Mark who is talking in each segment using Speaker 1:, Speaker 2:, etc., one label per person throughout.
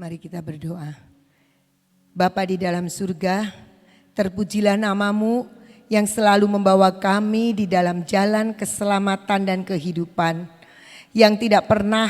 Speaker 1: Mari kita berdoa. Bapa di dalam surga, terpujilah namamu yang selalu membawa kami di dalam jalan keselamatan dan kehidupan. Yang tidak pernah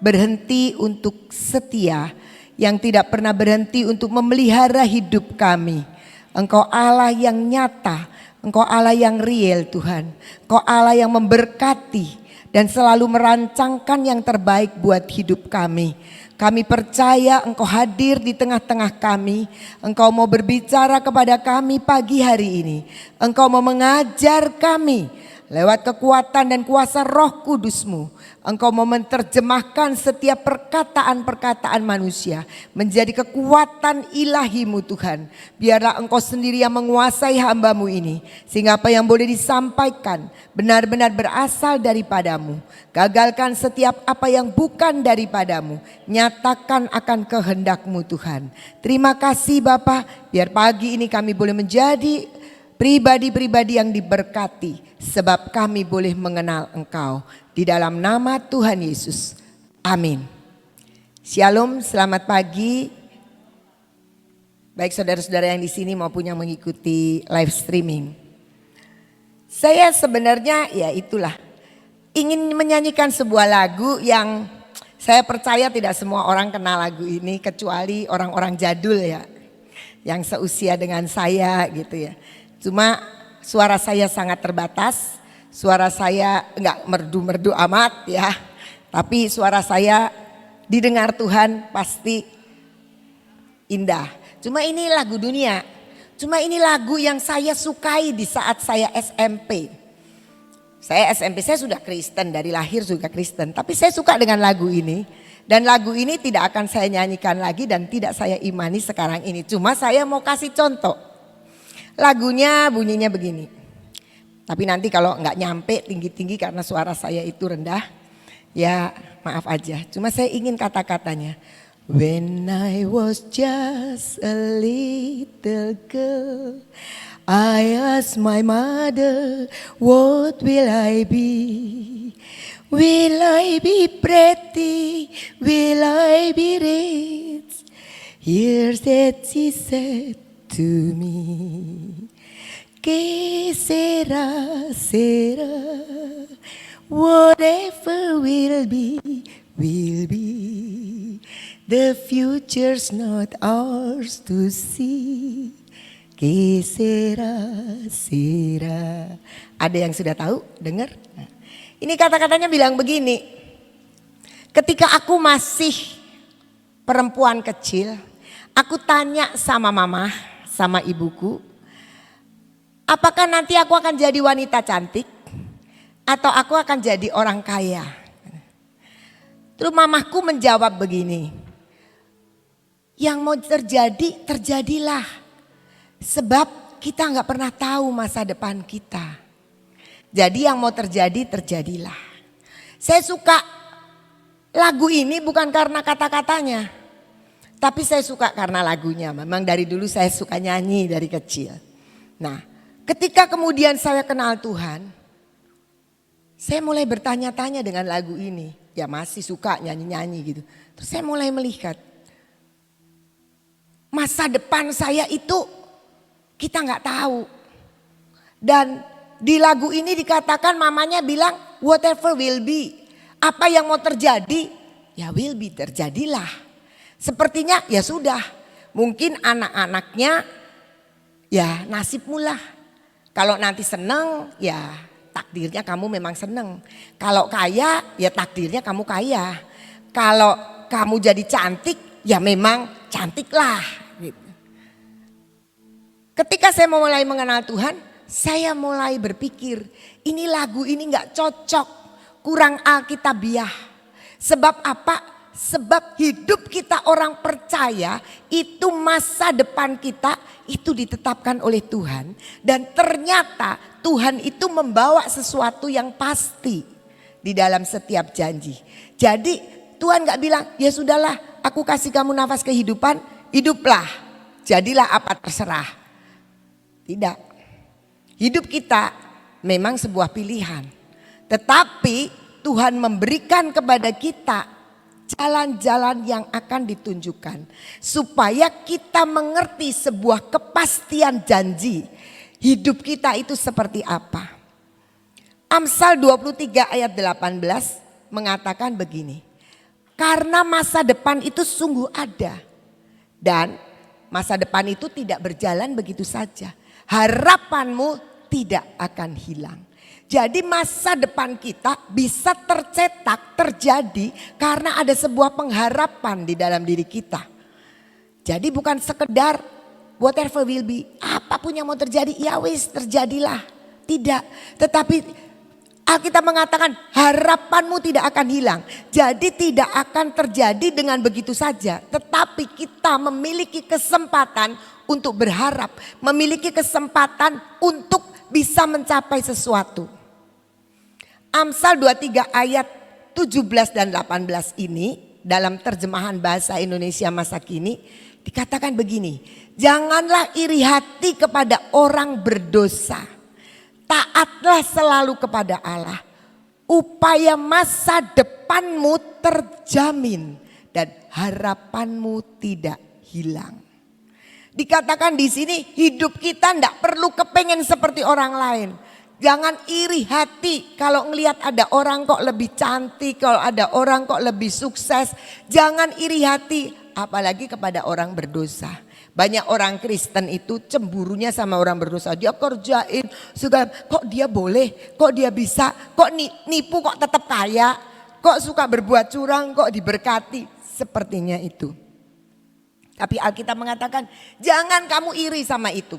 Speaker 1: berhenti untuk setia, yang tidak pernah berhenti untuk memelihara hidup kami. Engkau Allah yang nyata, Engkau Allah yang real Tuhan. Engkau Allah yang memberkati dan selalu merancangkan yang terbaik buat hidup kami. Kami percaya Engkau hadir di tengah-tengah kami. Engkau mau berbicara kepada kami pagi hari ini. Engkau mau mengajar kami lewat kekuatan dan kuasa Roh Kudus-Mu. Engkau mau menerjemahkan setiap perkataan-perkataan manusia menjadi kekuatan ilahi-Mu Tuhan. Biarlah Engkau sendiri yang menguasai hamba-Mu ini. Sehingga apa yang boleh disampaikan benar-benar berasal daripada-Mu. Gagalkan setiap apa yang bukan daripada-Mu. Nyatakan akan kehendak-Mu Tuhan. Terima kasih Bapa, biar pagi ini kami boleh menjadi pribadi-pribadi yang diberkati. Sebab kami boleh mengenal Engkau. Di dalam nama Tuhan Yesus. Amin. Shalom, selamat pagi. Baik saudara-saudara yang di sini maupun yang mengikuti live streaming. Saya sebenarnya ya itulah. Ingin menyanyikan sebuah lagu yang saya percaya tidak semua orang kenal lagu ini. Kecuali orang-orang jadul ya. Yang seusia dengan saya gitu ya. Cuma suara saya sangat terbatas. Suara saya enggak merdu-merdu amat ya. Tapi suara saya didengar Tuhan pasti indah. Cuma ini lagu dunia. Cuma ini lagu yang saya sukai di saat saya SMP. Saya SMP saya sudah Kristen, dari lahir juga Kristen. Tapi saya suka dengan lagu ini. Dan lagu ini tidak akan saya nyanyikan lagi dan tidak saya imani sekarang ini. Cuma saya mau kasih contoh. Lagunya bunyinya begini. Tapi nanti kalau nggak nyampe tinggi-tinggi karena suara saya itu rendah, ya maaf aja. Cuma saya ingin kata-katanya. When I was just a little girl, I asked my mother, what will I be? Will I be pretty? Will I be rich? Here's that she said to me. Que será, será, whatever will be, will be. The future's not ours to see. Que será, será. Ada yang sudah tahu? Dengar? Ini kata-katanya bilang begini. Ketika aku masih perempuan kecil, aku tanya sama mama, sama ibuku. Apakah nanti aku akan jadi wanita cantik atau aku akan jadi orang kaya? Terus mamaku menjawab begini. Yang mau terjadi, terjadilah. Sebab kita gak pernah tahu masa depan kita. Jadi yang mau terjadi, terjadilah. Saya suka lagu ini bukan karena kata-katanya. Tapi saya suka karena lagunya. Memang dari dulu saya suka nyanyi dari kecil. Nah. Ketika kemudian saya kenal Tuhan, saya mulai bertanya-tanya dengan lagu ini. Ya masih suka nyanyi-nyanyi gitu. Terus saya mulai melihat, masa depan saya itu kita nggak tahu. Dan di lagu ini dikatakan mamanya bilang, whatever will be. Apa yang mau terjadi, ya will be, terjadilah. Sepertinya ya sudah, mungkin anak-anaknya ya nasibmu lah. Kalau nanti seneng ya takdirnya kamu memang seneng. Kalau kaya ya takdirnya kamu kaya. Kalau kamu jadi cantik ya memang cantik lah. Gitu. Ketika saya mulai mengenal Tuhan, saya mulai berpikir ini lagu ini gak cocok, kurang alkitabiah. Sebab apa? Sebab hidup kita orang percaya itu masa depan kita itu ditetapkan oleh Tuhan. Dan ternyata Tuhan itu membawa sesuatu yang pasti di dalam setiap janji. Jadi Tuhan gak bilang ya sudahlah aku kasih kamu nafas kehidupan, hiduplah. Jadilah apa terserah. Tidak. Hidup kita memang sebuah pilihan. Tetapi Tuhan memberikan kepada kita jalan-jalan yang akan ditunjukkan supaya kita mengerti sebuah kepastian janji hidup kita itu seperti apa. Amsal 23 ayat 18 mengatakan begini. Karena masa depan itu sungguh ada. Dan masa depan itu tidak berjalan begitu saja. Harapanmu tidak akan hilang. Jadi masa depan kita bisa tercetak, terjadi karena ada sebuah pengharapan di dalam diri kita. Jadi bukan sekedar whatever will be, apapun yang mau terjadi, ya wis terjadilah. Tidak, tetapi Alkitab mengatakan harapanmu tidak akan hilang. Jadi tidak akan terjadi dengan begitu saja. Tetapi kita memiliki kesempatan untuk berharap. Memiliki kesempatan untuk bisa mencapai sesuatu. Amsal 23 ayat 17 dan 18 ini dalam terjemahan bahasa Indonesia masa kini dikatakan begini. Janganlah iri hati kepada orang berdosa. Taatlah selalu kepada Allah. Upaya masa depanmu terjamin dan harapanmu tidak hilang. Dikatakan di sini hidup kita tidak perlu kepengen seperti orang lain. Jangan iri hati kalau ngelihat ada orang kok lebih cantik, kalau ada orang kok lebih sukses. Jangan iri hati apalagi kepada orang berdosa. Banyak orang Kristen itu cemburunya sama orang berdosa. Dia kerjain segala, kok dia boleh, kok dia bisa, kok nipu kok tetap kaya, kok suka berbuat curang, kok diberkati. Sepertinya itu. Tapi Alkitab mengatakan jangan kamu iri sama itu.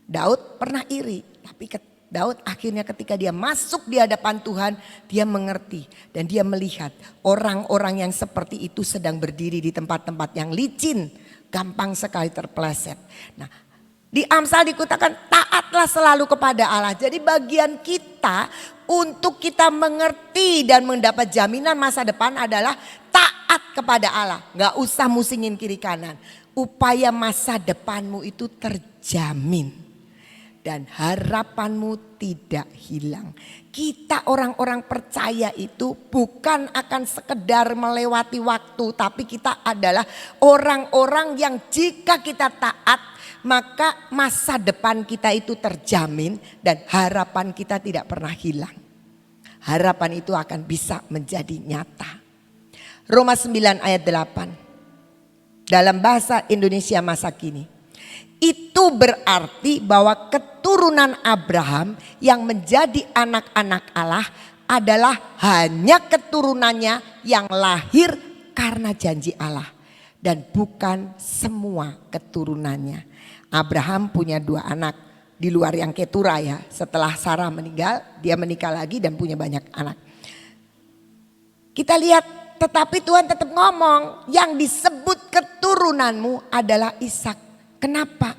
Speaker 1: Daud pernah iri, tapi Daud akhirnya ketika dia masuk di hadapan Tuhan, dia mengerti dan dia melihat orang-orang yang seperti itu sedang berdiri di tempat-tempat yang licin. Gampang sekali terpeleset. Nah, di Amsal dikatakan taatlah selalu kepada Allah. Jadi bagian kita untuk kita mengerti dan mendapat jaminan masa depan adalah taat kepada Allah. Gak usah musingin kiri kanan. Upaya masa depanmu itu terjamin. Dan harapanmu tidak hilang. Kita orang-orang percaya itu bukan akan sekedar melewati waktu. Tapi kita adalah orang-orang yang jika kita taat maka masa depan kita itu terjamin. Dan harapan kita tidak pernah hilang. Harapan itu akan bisa menjadi nyata. Roma 9 ayat 8. Dalam bahasa Indonesia masa kini. Itu berarti bahwa keturunan Abraham yang menjadi anak-anak Allah adalah hanya keturunannya yang lahir karena janji Allah. Dan bukan semua keturunannya. Abraham punya 2 anak di luar yang Ketura ya. Setelah Sarah meninggal dia menikah lagi dan punya banyak anak. Kita lihat tetapi Tuhan tetap ngomong yang disebut keturunanmu adalah Ishak. Kenapa?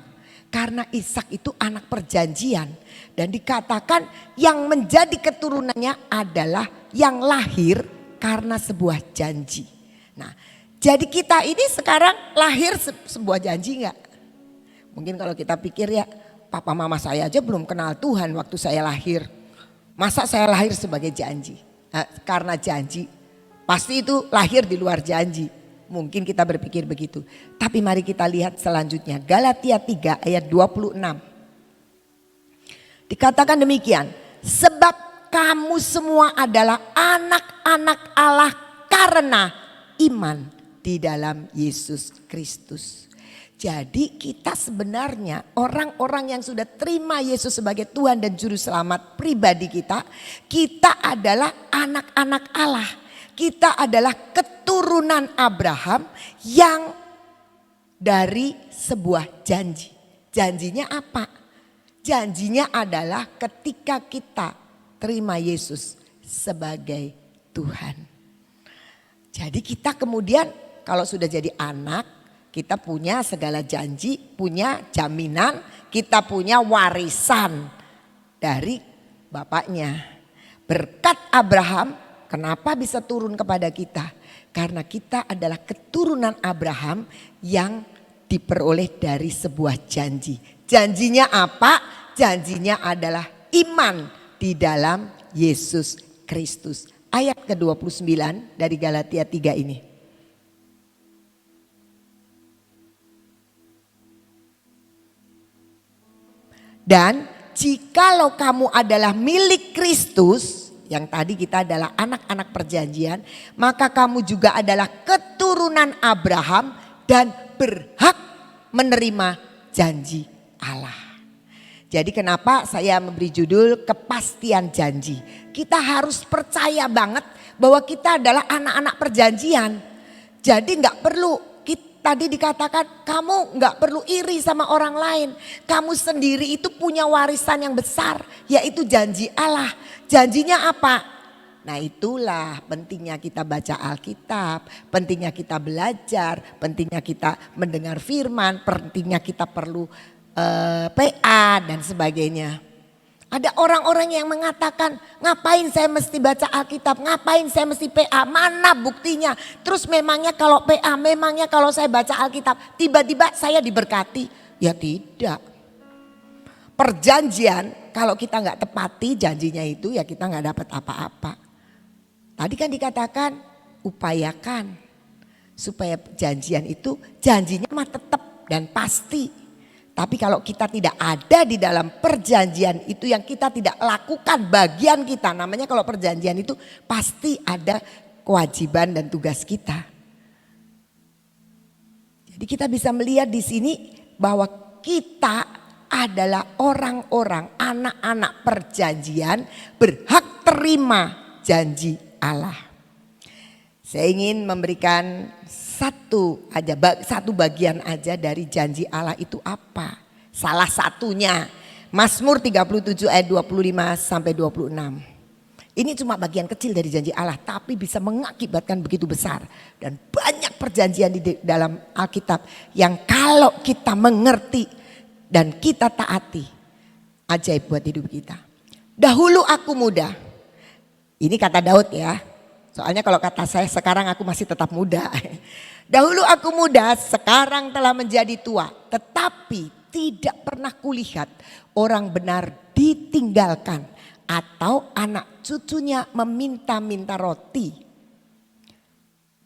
Speaker 1: Karena Ishak itu anak perjanjian. Dan dikatakan yang menjadi keturunannya adalah yang lahir karena sebuah janji. Nah, jadi kita ini sekarang lahir sebuah janji enggak? Mungkin kalau kita pikir ya, papa mama saya aja belum kenal Tuhan waktu saya lahir. Masa saya lahir sebagai janji? Karena janji, pasti itu lahir di luar janji. Mungkin kita berpikir begitu. Tapi mari kita lihat selanjutnya. Galatia 3 ayat 26. Dikatakan demikian. Sebab kamu semua adalah anak-anak Allah karena iman di dalam Yesus Kristus. Jadi kita sebenarnya orang-orang yang sudah terima Yesus sebagai Tuhan dan Juru Selamat pribadi kita. Kita adalah anak-anak Allah. Kita adalah keturunan Abraham yang dari sebuah janji. Janjinya apa? Janjinya adalah ketika kita terima Yesus sebagai Tuhan. Jadi kita kemudian kalau sudah jadi anak, kita punya segala janji, punya jaminan, kita punya warisan dari bapaknya. Berkat Abraham. Kenapa bisa turun kepada kita? Karena kita adalah keturunan Abraham yang diperoleh dari sebuah janji. Janjinya apa? Janjinya adalah iman di dalam Yesus Kristus. Ayat ke-29 dari Galatia 3 ini. Dan jikalau kamu adalah milik Kristus, yang tadi kita adalah anak-anak perjanjian, maka kamu juga adalah keturunan Abraham dan berhak menerima janji Allah. Jadi kenapa saya memberi judul kepastian janji. Kita harus percaya banget bahwa kita adalah anak-anak perjanjian. Jadi gak perlu, tadi dikatakan kamu gak perlu iri sama orang lain. Kamu sendiri itu punya warisan yang besar, yaitu janji Allah. Janjinya apa? Nah itulah pentingnya kita baca Alkitab, pentingnya kita belajar, pentingnya kita mendengar firman, pentingnya kita perlu PA dan sebagainya. Ada orang-orang yang mengatakan, ngapain saya mesti baca Alkitab, ngapain saya mesti PA, mana buktinya. Terus memangnya kalau PA, memangnya kalau saya baca Alkitab tiba-tiba saya diberkati. Ya tidak. Perjanjian kalau kita nggak tepati janjinya itu ya kita nggak dapat apa-apa. Tadi kan dikatakan upayakan supaya janjian itu janjinya mah tetap dan pasti. Tapi kalau kita tidak ada di dalam perjanjian itu, yang kita tidak lakukan bagian kita, namanya kalau perjanjian itu pasti ada kewajiban dan tugas kita. Jadi kita bisa melihat di sini bahwa kita adalah orang-orang anak-anak perjanjian berhak terima janji Allah. Saya ingin memberikan satu bagian aja dari janji Allah itu apa. Salah satunya Mazmur 37 ayat 25 sampai 26. Ini cuma bagian kecil dari janji Allah tapi bisa mengakibatkan begitu besar. Dan banyak perjanjian di dalam Alkitab yang kalau kita mengerti dan kita taati, ajaib buat hidup kita. Dahulu aku muda. Ini kata Daud ya. Soalnya kalau kata saya sekarang aku masih tetap muda. Dahulu aku muda, sekarang telah menjadi tua. Tetapi tidak pernah kulihat orang benar ditinggalkan atau anak cucunya meminta-minta roti.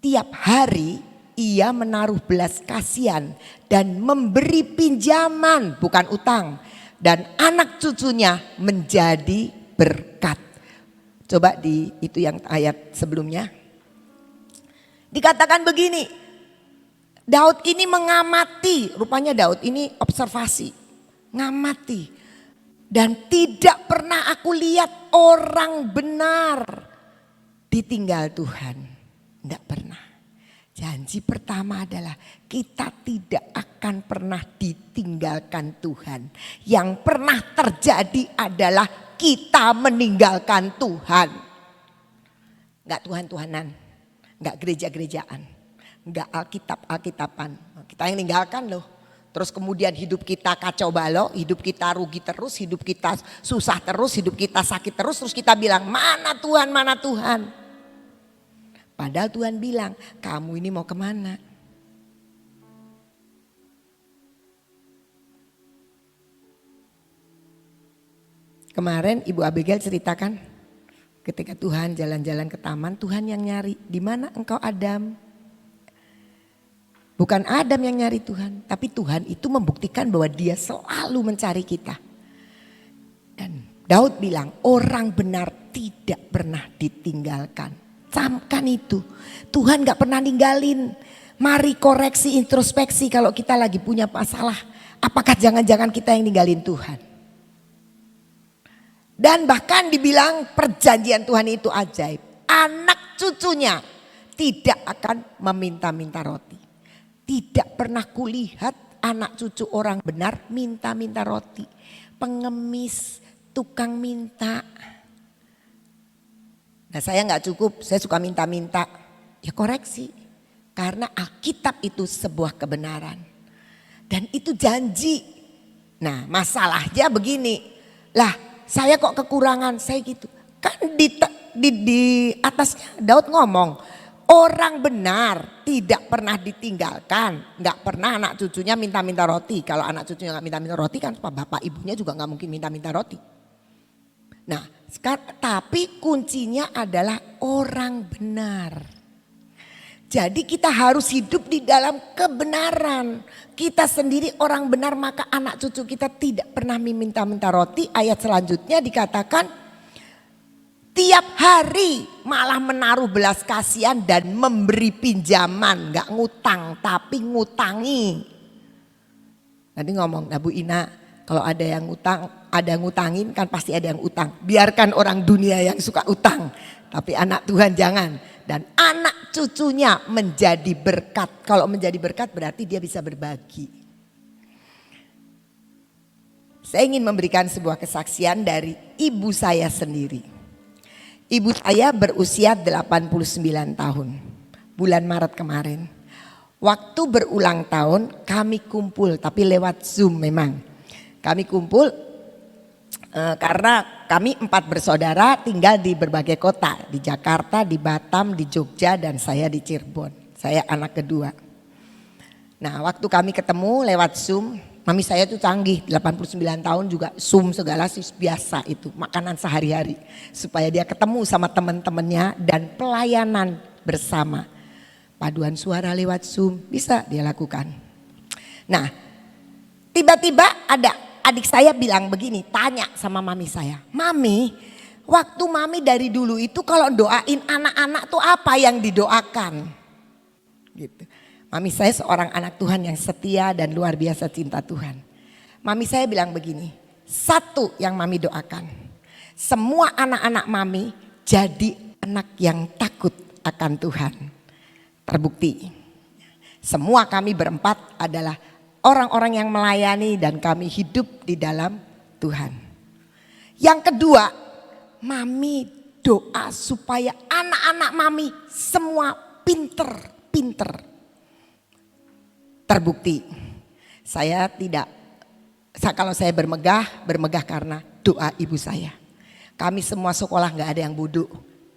Speaker 1: Tiap hari ia menaruh belas kasihan dan memberi pinjaman bukan utang. Dan anak cucunya menjadi berkat. Coba itu yang ayat sebelumnya. Dikatakan begini, Daud ini mengamati, rupanya Daud ini observasi, ngamati. Dan tidak pernah aku lihat orang benar ditinggal Tuhan. Tidak pernah. Janji pertama adalah kita tidak akan pernah ditinggalkan Tuhan. Yang pernah terjadi adalah kita meninggalkan Tuhan. Enggak Tuhan-Tuhanan, enggak gereja-gerejaan, enggak Alkitab-Alkitaban. Kita yang ninggalkan loh. Terus kemudian hidup kita kacau balau, hidup kita rugi terus, hidup kita susah terus, hidup kita sakit terus. Terus kita bilang mana Tuhan, mana Tuhan. Padahal Tuhan bilang, kamu ini mau kemana? Kemarin Ibu Abigail ceritakan ketika Tuhan jalan-jalan ke taman, Tuhan yang nyari. Di mana engkau Adam? Bukan Adam yang nyari Tuhan, tapi Tuhan itu membuktikan bahwa dia selalu mencari kita. Dan Daud bilang, orang benar tidak pernah ditinggalkan. Camkan itu. Tuhan gak pernah ninggalin. Mari koreksi introspeksi kalau kita lagi punya masalah. Apakah jangan-jangan kita yang ninggalin Tuhan? Dan bahkan dibilang perjanjian Tuhan itu ajaib. Anak cucunya tidak akan meminta-minta roti. Tidak pernah kulihat anak cucu orang benar minta-minta roti. Pengemis, tukang minta. Nah saya gak cukup, saya suka minta-minta. Ya koreksi. Karena Alkitab itu sebuah kebenaran. Dan itu janji. Nah masalahnya begini. Lah saya kok kekurangan, saya gitu. Kan di atasnya Daud ngomong. Orang benar tidak pernah ditinggalkan. Gak pernah anak cucunya minta-minta roti. Kalau anak cucunya gak minta-minta roti kan bapak ibunya juga gak mungkin minta-minta roti. Nah tapi kuncinya adalah orang benar. Jadi kita harus hidup di dalam kebenaran. Kita sendiri orang benar, maka anak cucu kita tidak pernah meminta-minta roti. Ayat selanjutnya dikatakan tiap hari malah menaruh belas kasihan dan memberi pinjaman. Gak ngutang tapi ngutangi. Nanti ngomong, nah Bu Ina, kalau ada yang ngutang, ada yang ngutangin kan pasti ada yang utang. Biarkan orang dunia yang suka utang. Tapi anak Tuhan jangan. Dan anak cucunya menjadi berkat. Kalau menjadi berkat berarti dia bisa berbagi. Saya ingin memberikan sebuah kesaksian dari ibu saya sendiri. Ibu saya berusia 89 tahun. Bulan Maret kemarin. Waktu berulang tahun kami kumpul, tapi lewat Zoom memang. Kami kumpul karena kami 4 bersaudara tinggal di berbagai kota. Di Jakarta, di Batam, di Jogja, dan saya di Cirebon. Saya anak kedua. Nah waktu kami ketemu lewat Zoom, mami saya tuh canggih, 89 tahun juga Zoom segala sih biasa itu. Makanan sehari-hari. Supaya dia ketemu sama teman-temannya dan pelayanan bersama. Paduan suara lewat Zoom bisa dia lakukan. Nah tiba-tiba ada adik saya bilang begini, tanya sama mami saya. Mami, waktu mami dari dulu itu kalau doain anak-anak tuh apa yang didoakan? Gitu. Mami saya seorang anak Tuhan yang setia dan luar biasa cinta Tuhan. Mami saya bilang begini, satu yang mami doakan. Semua anak-anak mami jadi anak yang takut akan Tuhan. Terbukti. Semua kami berempat adalah orang-orang yang melayani dan kami hidup di dalam Tuhan. Yang kedua, mami doa supaya anak-anak mami semua pinter. Terbukti. Kalau saya bermegah karena doa ibu saya. Kami semua sekolah gak ada yang bodoh.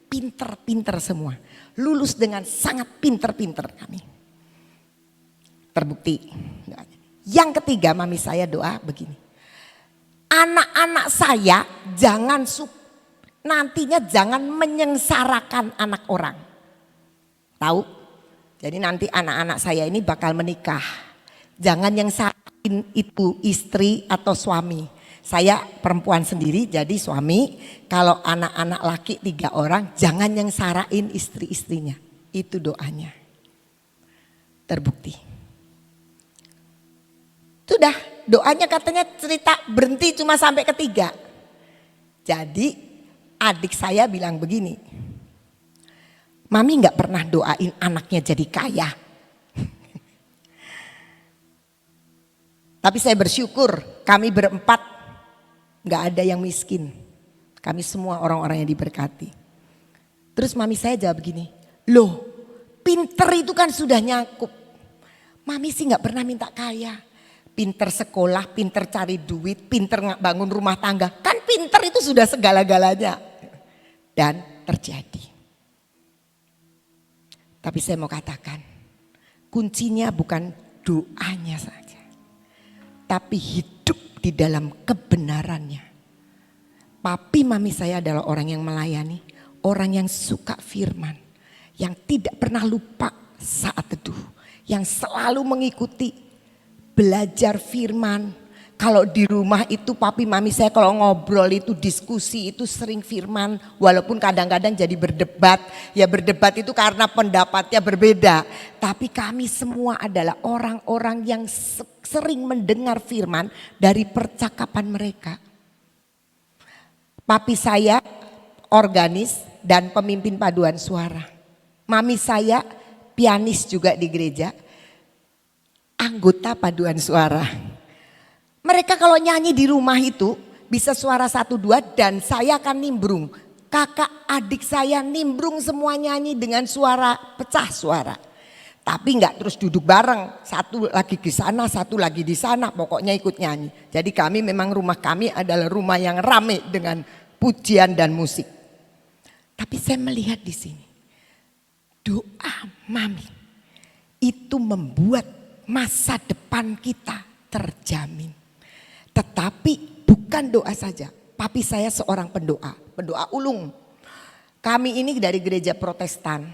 Speaker 1: Pinter semua. Lulus dengan sangat pinter kami. Terbukti. Yang ketiga mami saya doa begini. Anak-anak saya nantinya jangan menyengsarakan anak orang. Tahu? Jadi nanti anak-anak saya ini bakal menikah. Jangan nyengsarain itu istri atau suami. Saya perempuan sendiri jadi suami. Kalau anak-anak laki 3 orang jangan nyengsarain istri-istrinya. Itu doanya. Terbukti. Sudah doanya katanya cerita berhenti cuma sampai ketiga. Jadi adik saya bilang begini. Mami gak pernah doain anaknya jadi kaya. Tapi saya bersyukur kami berempat gak ada yang miskin. Kami semua orang-orang yang diberkati. Terus mami saya jawab begini. Loh pinter itu kan sudah nyakup. Mami sih gak pernah minta kaya. Pinter sekolah, pinter cari duit, pinter bangun rumah tangga. Kan pinter itu sudah segala-galanya. Dan terjadi. Tapi saya mau katakan, kuncinya bukan doanya saja. Tapi hidup di dalam kebenarannya. Papi mami saya adalah orang yang melayani, orang yang suka firman. Yang tidak pernah lupa saat teduh. Yang selalu mengikuti belajar firman. Kalau di rumah itu papi mami saya kalau ngobrol itu diskusi itu sering firman. Walaupun kadang-kadang jadi berdebat. Ya berdebat itu karena pendapatnya berbeda. Tapi kami semua adalah orang-orang yang sering mendengar firman dari percakapan mereka. Papi saya organis dan pemimpin paduan suara. Mami saya pianis juga di gereja. Anggota paduan suara. Mereka kalau nyanyi di rumah itu bisa suara 1-2 dan saya akan nimbrung. Kakak adik saya nimbrung semua nyanyi dengan suara pecah suara. Tapi enggak terus duduk bareng. Satu lagi di sana, satu lagi di sana. Pokoknya ikut nyanyi. Jadi kami memang rumah kami adalah rumah yang rame dengan pujian dan musik. Tapi saya melihat di sini. Doa mami itu membuat masa depan kita terjamin. Tetapi bukan doa saja. Papi saya seorang pendoa ulung. Kami ini dari gereja Protestan.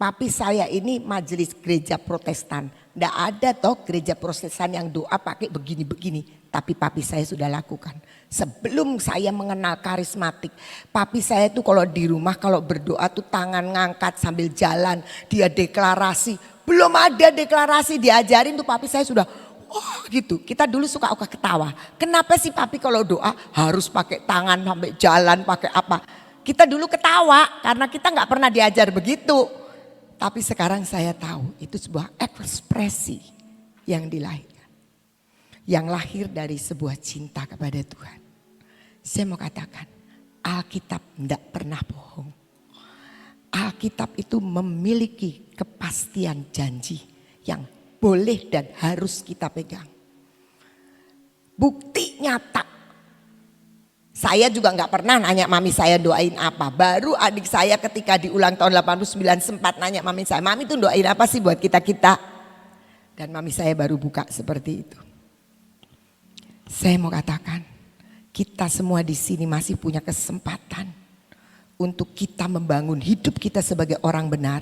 Speaker 1: papi saya ini majelis gereja Protestan. Nggak ada toh gereja Protestan yang doa pakai begini-begini. Tapi papi saya sudah lakukan. Sebelum saya mengenal karismatik. Papi saya itu kalau di rumah kalau berdoa tuh tangan ngangkat sambil jalan. Dia deklarasi. Belum ada deklarasi diajarin tuh papi saya sudah. Oh gitu, kita dulu suka ketawa. Kenapa sih papi kalau doa harus pakai tangan sampai jalan pakai apa? Kita dulu ketawa karena kita nggak pernah diajar begitu. Tapi sekarang saya tahu itu sebuah ekspresi yang dilahirkan. Yang lahir dari sebuah cinta kepada Tuhan. Saya mau katakan Alkitab tidak pernah bohong. Alkitab itu memiliki kepastian janji yang boleh dan harus kita pegang. Bukti nyata. Saya juga nggak pernah nanya mami saya doain apa. Baru adik saya ketika di ulang tahun 89 sempat nanya mami saya. Mami tuh doain apa sih buat kita-kita? Dan mami saya baru buka seperti itu. Saya mau katakan kita semua di sini masih punya kesempatan untuk kita membangun hidup kita sebagai orang benar.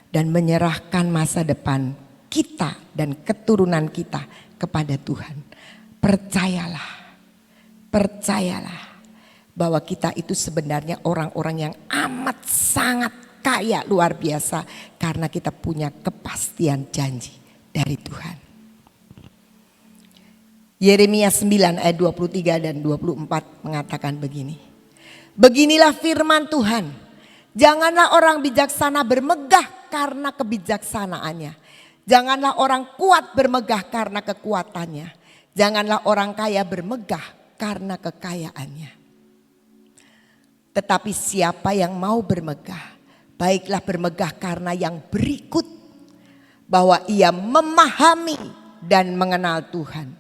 Speaker 1: Dan menyerahkan masa depan kita dan keturunan kita kepada Tuhan. Percayalah bahwa kita itu sebenarnya orang-orang yang amat sangat kaya luar biasa karena kita punya kepastian janji dari Tuhan. Yeremia 9 ayat 23 dan 24 mengatakan begini. Beginilah firman Tuhan, janganlah orang bijaksana bermegah karena kebijaksanaannya. Janganlah orang kuat bermegah karena kekuatannya. Janganlah orang kaya bermegah karena kekayaannya. Tetapi siapa yang mau bermegah, baiklah bermegah karena yang berikut. Bahwa ia memahami dan mengenal Tuhan.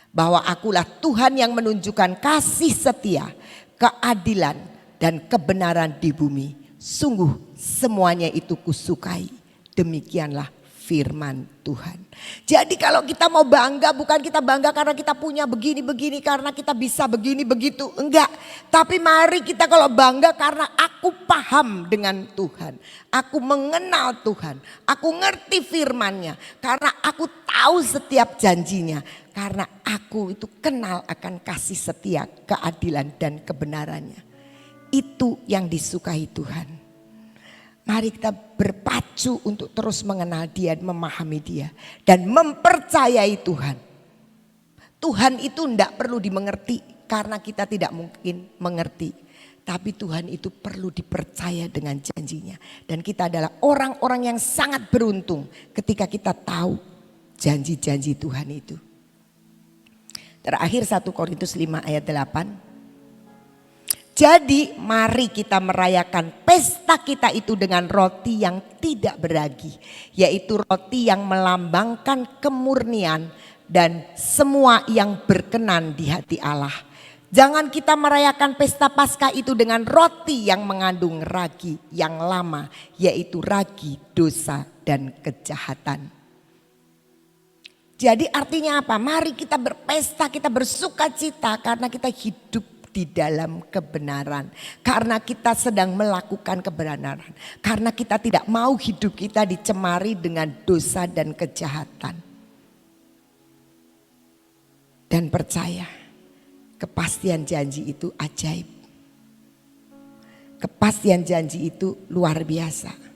Speaker 1: Bahwa akulah Tuhan yang menunjukkan kasih setia, keadilan dan kebenaran di bumi. Sungguh semuanya itu kusukai. Demikianlah firman Tuhan. Jadi kalau kita mau bangga, bukan kita bangga karena kita punya begini-begini, karena kita bisa begini begitu, enggak. Tapi mari kita kalau bangga karena aku paham dengan Tuhan. Aku mengenal Tuhan, aku ngerti firman-Nya, karena aku tahu setiap janjinya. Karena aku itu kenal akan kasih setia, keadilan dan kebenarannya. Itu yang disukai Tuhan. Mari kita berpacu untuk terus mengenal Dia, memahami Dia. Dan mempercayai Tuhan. Tuhan itu tidak perlu dimengerti karena kita tidak mungkin mengerti. Tapi Tuhan itu perlu dipercaya dengan janjinya. Dan kita adalah orang-orang yang sangat beruntung ketika kita tahu janji-janji Tuhan itu. Terakhir 1 Korintus 5 ayat 8. Jadi mari kita merayakan pesta kita itu dengan roti yang tidak beragi. Yaitu roti yang melambangkan kemurnian dan semua yang berkenan di hati Allah. Jangan kita merayakan pesta Paskah itu dengan roti yang mengandung ragi yang lama. Yaitu ragi dosa dan kejahatan. Jadi artinya apa? Mari kita berpesta, kita bersuka cita karena kita hidup di dalam kebenaran. Karena kita sedang melakukan kebenaran. Karena kita tidak mau hidup kita dicemari dengan dosa dan kejahatan. Dan percaya, kepastian janji itu ajaib. Kepastian janji itu luar biasa.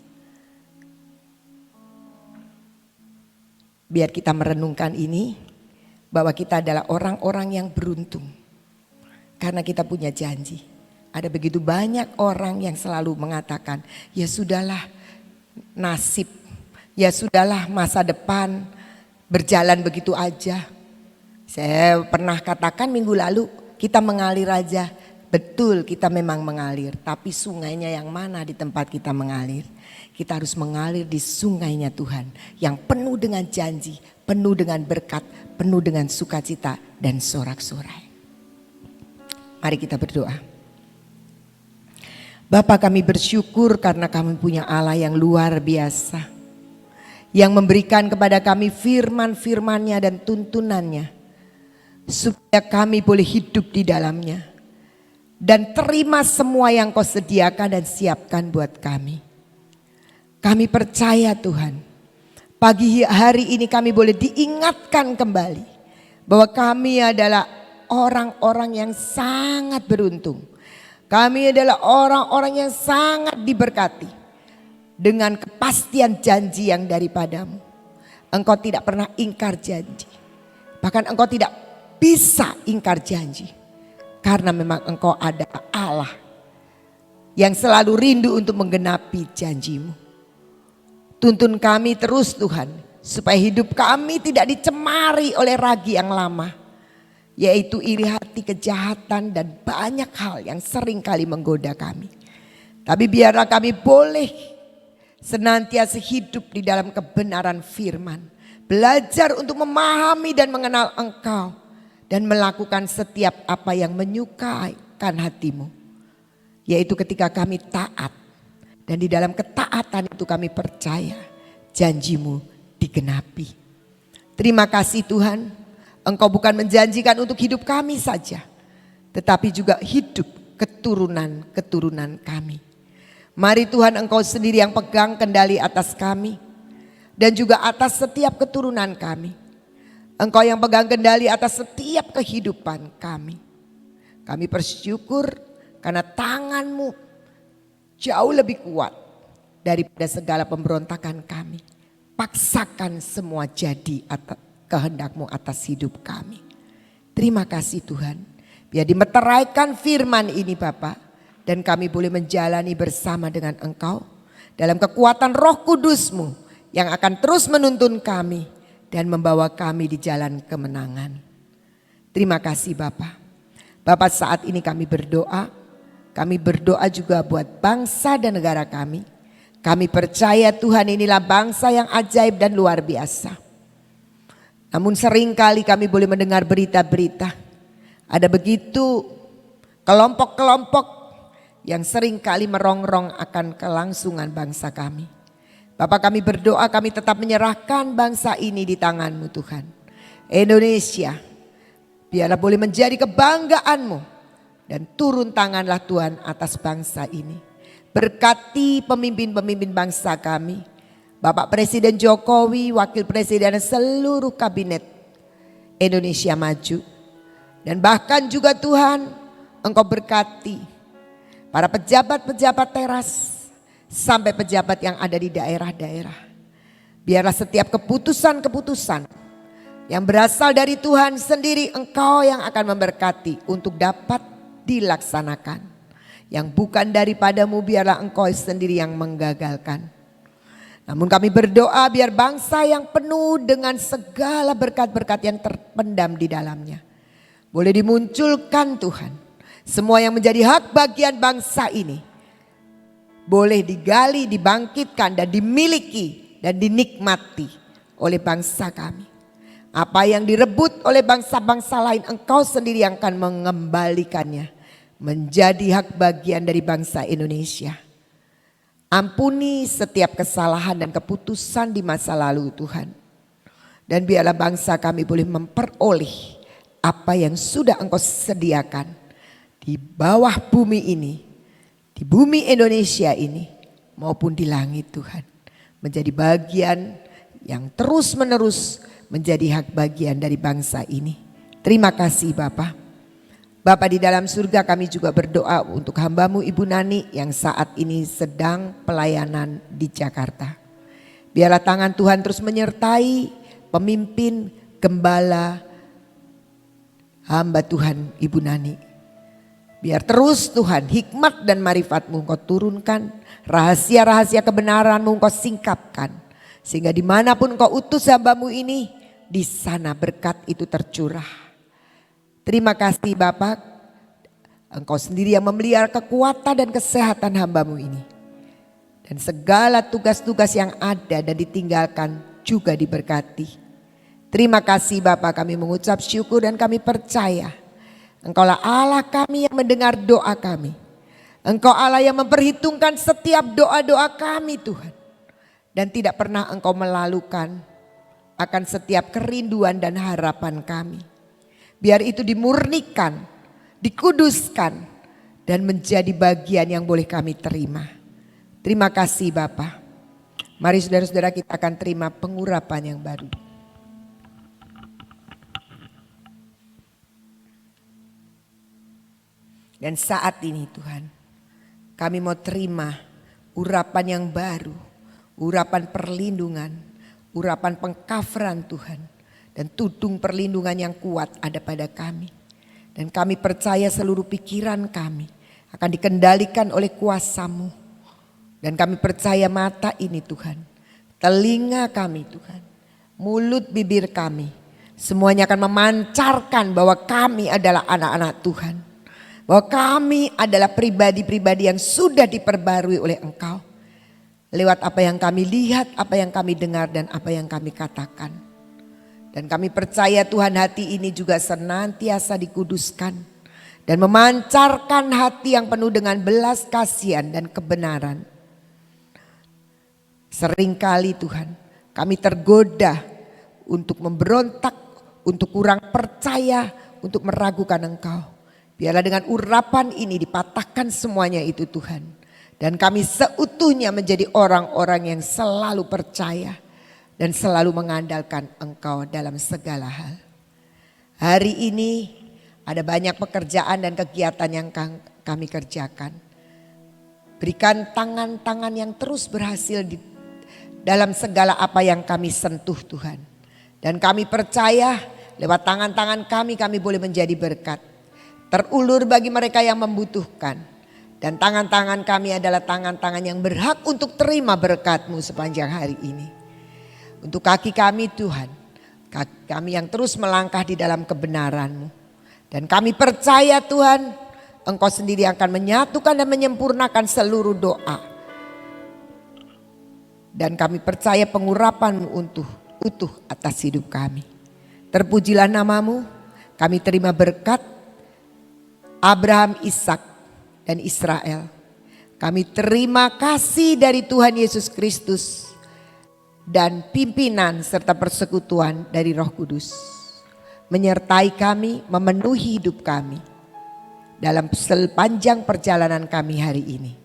Speaker 1: Biar kita merenungkan ini, bahwa kita adalah orang-orang yang beruntung. Karena kita punya janji. Ada begitu banyak orang yang selalu mengatakan, ya sudahlah nasib, ya sudahlah masa depan berjalan begitu aja. Saya pernah katakan minggu lalu, kita mengalir aja. Betul kita memang mengalir, tapi sungainya yang mana di tempat kita mengalir? Kita harus mengalir di sungainya Tuhan yang penuh dengan janji, penuh dengan berkat, penuh dengan sukacita dan sorak-sorai. Mari kita berdoa. Bapa, kami bersyukur karena kami punya Allah yang luar biasa. Yang memberikan kepada kami firman-firmannya dan tuntunannya. Supaya kami boleh hidup di dalamnya. Dan terima semua yang kau sediakan dan siapkan buat kami. Kami percaya Tuhan, pagi hari ini kami boleh diingatkan kembali bahwa kami adalah orang-orang yang sangat beruntung. Kami adalah orang-orang yang sangat diberkati dengan kepastian janji yang daripadamu. Engkau tidak pernah ingkar janji. Bahkan engkau tidak bisa ingkar janji. Karena memang engkau adalah Allah yang selalu rindu untuk menggenapi janjimu. Tuntun kami terus Tuhan, supaya hidup kami tidak dicemari oleh ragi yang lama, yaitu iri hati, kejahatan, dan banyak hal yang sering kali menggoda kami. Tapi biarlah kami boleh senantiasa hidup di dalam kebenaran firman, belajar untuk memahami dan mengenal Engkau, dan melakukan setiap apa yang menyukakan hatimu, yaitu ketika kami taat. Dan di dalam ketaatan itu kami percaya janjimu digenapi. Terima kasih Tuhan, Engkau bukan menjanjikan untuk hidup kami saja, tetapi juga hidup keturunan-keturunan kami. Mari Tuhan, Engkau sendiri yang pegang kendali atas kami dan juga atas setiap keturunan kami. Engkau yang pegang kendali atas setiap kehidupan kami. Kami bersyukur karena tangan-Mu jauh lebih kuat daripada segala pemberontakan kami. Paksakan semua jadi atas kehendak-Mu atas hidup kami. Terima kasih Tuhan. Biar dimeteraikan firman ini Bapa, dan kami boleh menjalani bersama dengan Engkau dalam kekuatan Roh Kudus-Mu yang akan terus menuntun kami dan membawa kami di jalan kemenangan. Terima kasih Bapa. Bapa, saat ini kami berdoa. Kami berdoa juga buat bangsa dan negara kami. Kami percaya Tuhan inilah bangsa yang ajaib dan luar biasa. Namun seringkali kami boleh mendengar berita-berita. Ada begitu kelompok-kelompok yang seringkali merongrong akan kelangsungan bangsa kami. Bapak, kami berdoa, kami tetap menyerahkan bangsa ini di tangan-Mu Tuhan. Indonesia, biarlah boleh menjadi kebanggaan-Mu. Dan turun tanganlah Tuhan atas bangsa ini. Berkati pemimpin-pemimpin bangsa kami. Bapak Presiden Jokowi, Wakil Presiden, seluruh kabinet Indonesia Maju. Dan bahkan juga Tuhan, Engkau berkati para pejabat-pejabat teras sampai pejabat yang ada di daerah-daerah. Biarlah setiap keputusan-keputusan yang berasal dari Tuhan sendiri, Engkau yang akan memberkati untuk dapat dilaksanakan. Yang bukan daripadamu biarlah Engkau sendiri yang menggagalkan. Namun kami berdoa biar bangsa yang penuh dengan segala berkat-berkat yang terpendam di dalamnya boleh dimunculkan Tuhan. Semua yang menjadi hak bagian bangsa ini boleh digali, dibangkitkan dan dimiliki dan dinikmati oleh bangsa kami. Apa yang direbut oleh bangsa-bangsa lain, Engkau sendiri yang akan mengembalikannya menjadi hak bagian dari bangsa Indonesia. Ampuni setiap kesalahan dan keputusan di masa lalu Tuhan. Dan biarlah bangsa kami boleh memperoleh apa yang sudah Engkau sediakan di bawah bumi ini, di bumi Indonesia ini maupun di langit Tuhan. Menjadi bagian yang terus menerus menjadi hak bagian dari bangsa ini. Terima kasih Bapa. Bapa di dalam surga, kami juga berdoa untuk hamba-Mu Ibu Nani yang saat ini sedang pelayanan di Jakarta. Biarlah tangan Tuhan terus menyertai pemimpin, gembala, hamba Tuhan Ibu Nani. Biar terus Tuhan hikmat dan marifat-Mu Engkau turunkan, rahasia-rahasia kebenaran-Mu Engkau singkapkan. Sehingga dimanapun Engkau utus hamba-Mu ini, di sana berkat itu tercurah. Terima kasih Bapak, Engkau sendiri yang memelihara kekuatan dan kesehatan hamba-Mu ini. Dan segala tugas-tugas yang ada dan ditinggalkan juga diberkati. Terima kasih Bapak, kami mengucap syukur dan kami percaya Engkaulah Allah kami yang mendengar doa kami. Engkau Allah yang memperhitungkan setiap doa-doa kami Tuhan. Dan tidak pernah Engkau melalukan akan setiap kerinduan dan harapan kami. Biar itu dimurnikan, dikuduskan, dan menjadi bagian yang boleh kami terima. Terima kasih Bapa. Mari saudara-saudara, kita akan terima pengurapan yang baru. Dan saat ini Tuhan, kami mau terima urapan yang baru, urapan perlindungan, urapan pengkafaran Tuhan. Dan tudung perlindungan yang kuat ada pada kami. Dan kami percaya seluruh pikiran kami akan dikendalikan oleh kuasa-Mu. Dan kami percaya mata ini Tuhan, telinga kami Tuhan, mulut bibir kami, semuanya akan memancarkan bahwa kami adalah anak-anak Tuhan. Bahwa kami adalah pribadi-pribadi yang sudah diperbarui oleh Engkau. Lewat apa yang kami lihat, apa yang kami dengar, dan apa yang kami katakan. Dan kami percaya Tuhan, hati ini juga senantiasa dikuduskan. Dan memancarkan hati yang penuh dengan belas kasihan dan kebenaran. Seringkali Tuhan, kami tergoda untuk memberontak, untuk kurang percaya, untuk meragukan Engkau. Biarlah dengan urapan ini dipatahkan semuanya itu Tuhan. Dan kami seutuhnya menjadi orang-orang yang selalu percaya dan selalu mengandalkan Engkau dalam segala hal. Hari ini ada banyak pekerjaan dan kegiatan yang kami kerjakan. Berikan tangan-tangan yang terus berhasil di dalam segala apa yang kami sentuh Tuhan. Dan kami percaya lewat tangan-tangan kami boleh menjadi berkat. Terulur bagi mereka yang membutuhkan. Dan tangan-tangan kami adalah tangan-tangan yang berhak untuk terima berkat-Mu sepanjang hari ini. Untuk kaki kami Tuhan, kaki kami yang terus melangkah di dalam kebenaran-Mu. Dan kami percaya Tuhan, Engkau sendiri akan menyatukan dan menyempurnakan seluruh doa. Dan kami percaya pengurapan-Mu untuk utuh atas hidup kami. Terpujilah nama-Mu, kami terima berkat Abraham, Ishak, dan Israel. Kami terima kasih dari Tuhan Yesus Kristus dan pimpinan serta persekutuan dari Roh Kudus. Menyertai kami, memenuhi hidup kami dalam sepanjang perjalanan kami hari ini.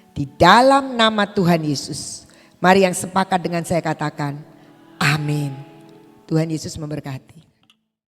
Speaker 1: Di dalam nama Tuhan Yesus, mari yang sepakat dengan saya katakan, amin. Tuhan Yesus memberkati.